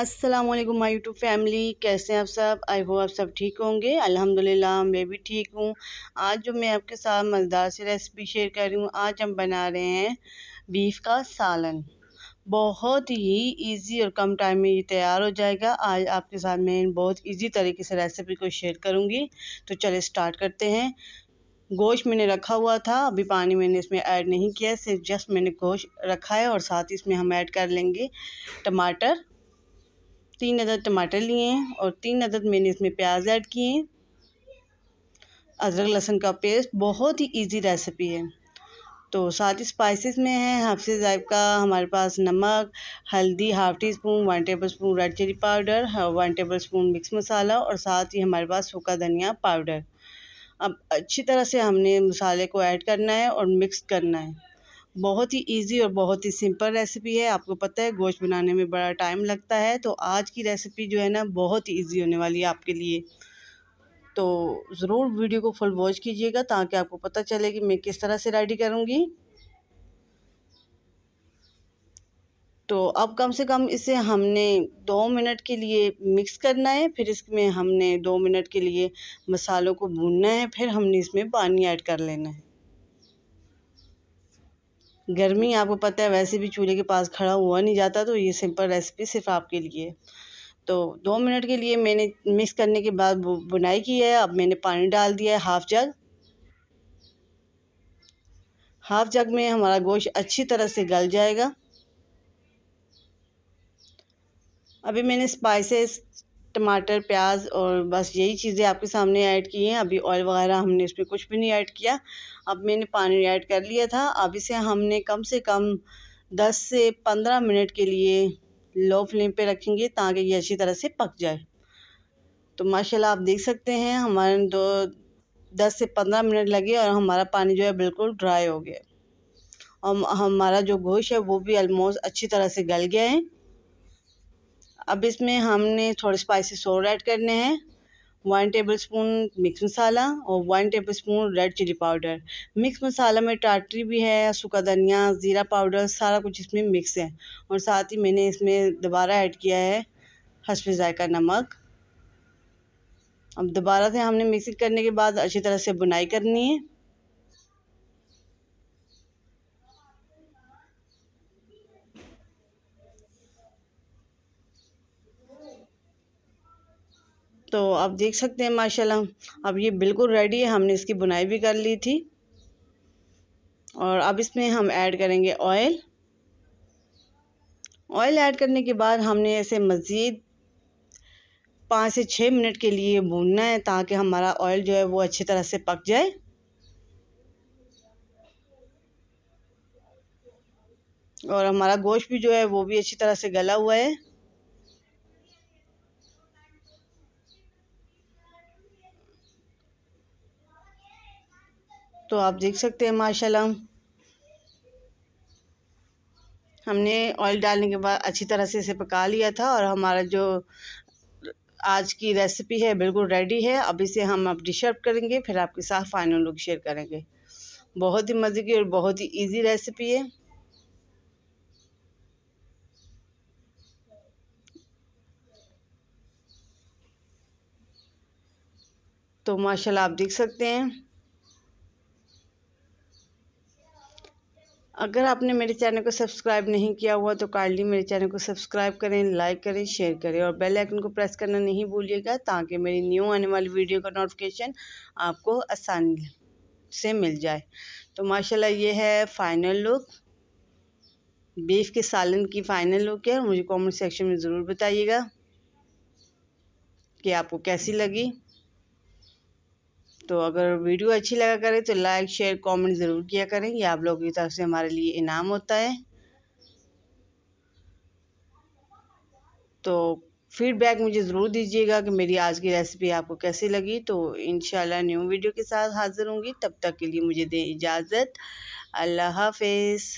अस्सलाम वालेकुम my YouTube family, कैसे हैं आप सब। आई होप आप सब ठीक होंगे। अल्हम्दुलिल्लाह मैं भी ठीक हूँ। आज जो मैं आपके साथ मज़ेदार सी रेसिपी शेयर कर रही हूँ, आज हम बना रहे हैं बीफ का सालन। बहुत ही इजी और कम टाइम में ये तैयार हो जाएगा। आज आपके साथ मैं बहुत इजी तरीके से रेसिपी को शेयर करूँगी। तो चलिए स्टार्ट करते हैं। गोश्त मैंने रखा हुआ था, अभी पानी मैंने इसमें ऐड नहीं किया, सिर्फ जस्ट मैंने गोश्त रखा है। और साथ ही इसमें हम ऐड कर लेंगे टमाटर। 3 अदद टमाटर लिए हैं और 3 अदद मैंने इसमें प्याज ऐड किए हैं। अदरक लहसुन का पेस्ट, बहुत ही इजी रेसिपी है। तो साथ ही स्पाइसेस में है हाफ़ जायका, हमारे पास नमक, हल्दी half teaspoon, 1 tablespoon red chilli powder, 1 tablespoon mix masala और साथ ही हमारे पास सूखा धनिया पाउडर। अब अच्छी तरह से हमने मसाले को ऐड करना है और मिक्स करना है। बहुत ही इजी और बहुत ही सिंपल रेसिपी है। आपको पता है गोश्त बनाने में बड़ा टाइम लगता है, तो आज की रेसिपी जो है ना बहुत ही इजी होने वाली है आपके लिए। तो ज़रूर वीडियो को फुल वॉच कीजिएगा ताकि आपको पता चले कि मैं किस तरह से रेडी करूँगी। तो अब कम से कम इसे हमने 2 मिनट के लिए मिक्स करना है, फिर इसमें हमने 2 मिनट के लिए मसालों को भूनना है, फिर हमने इसमें पानी ऐड कर लेना है। गर्मी आपको पता है वैसे भी चूल्हे के पास खड़ा हुआ नहीं जाता, तो ये सिंपल रेसिपी सिर्फ आपके लिए। तो 2 मिनट के लिए मैंने मिक्स करने के बाद बुनाई की है। अब मैंने पानी डाल दिया है हाफ जग में हमारा गोश्त अच्छी तरह से गल जाएगा। अभी मैंने स्पाइसेस, टमाटर, प्याज और बस यही चीज़ें आपके सामने ऐड की हैं। अभी ऑयल वगैरह हमने इसमें कुछ भी नहीं ऐड किया। अब मैंने पानी ऐड कर लिया था। अब इसे हमने कम से कम 10 से 15 मिनट के लिए लो फ्लेम पे रखेंगे ताकि ये अच्छी तरह से पक जाए। तो माशाल्लाह आप देख सकते हैं हमारे 10 से 15 मिनट लगे और हमारा पानी जो है बिल्कुल ड्राई हो गया और हमारा जो गोश्त है वो भी ऑलमोस्ट अच्छी तरह से गल गया है। अब इसमें हमने थोड़े स्पाइसेस और ऐड करने हैं। 1 टेबल स्पून मिक्स मसाला और 1 tablespoon red chilli powder. Mix masala में टाटरी भी है, सूखा धनिया, ज़ीरा पाउडर, सारा कुछ इसमें मिक्स है। और साथ ही मैंने इसमें दोबारा ऐड किया है हस्बे जायका नमक। अब दोबारा से हमने मिक्सिंग करने के बाद अच्छी तरह से बुनाई करनी है। तो आप देख सकते हैं माशाल्लाह अब ये बिल्कुल रेडी है। हमने इसकी बुनाई भी कर ली थी। और अब इसमें हम ऐड करेंगे ऑयल। ऑयल ऐड करने के बाद हमने ऐसे मज़ीद 5 से 6 मिनट के लिए भूनना है ताकि हमारा ऑयल जो है वो अच्छी तरह से पक जाए। और हमारा गोश्त भी जो है वो भी अच्छी तरह से गला हुआ है। तो आप देख सकते हैं माशाल्लाह हमने ऑयल डालने के बाद अच्छी तरह से इसे पका लिया था और हमारा जो आज की रेसिपी है बिल्कुल रेडी है। अब इसे हम अब डिश आउट करेंगे, फिर आपके साथ फाइनल लुक शेयर करेंगे। बहुत ही मज़े की और बहुत ही इजी रेसिपी है। तो माशाल्लाह आप देख सकते हैं। अगर आपने मेरे चैनल को सब्सक्राइब नहीं किया हुआ तो काइंडली मेरे चैनल को सब्सक्राइब करें, लाइक करें, शेयर करें और बेल आइकन को प्रेस करना नहीं भूलिएगा ताकि मेरी न्यू आने वाली वीडियो का नोटिफिकेशन आपको आसानी से मिल जाए। तो माशाल्लाह ये है फाइनल लुक, बीफ के सालन की फ़ाइनल लुक है। मुझे कमेंट सेक्शन में ज़रूर बताइएगा कि आपको कैसी लगी। तो अगर वीडियो अच्छी लगा करे तो लाइक, शेयर, कमेंट ज़रूर किया करें। ये आप लोगों की तरफ से हमारे लिए इनाम होता है। तो फीडबैक मुझे ज़रूर दीजिएगा कि मेरी आज की रेसिपी आपको कैसी लगी। तो इंशाल्लाह न्यू वीडियो के साथ हाज़िर होंगी। तब तक के लिए मुझे दें इजाज़त। अल्लाह हाफ़िज़।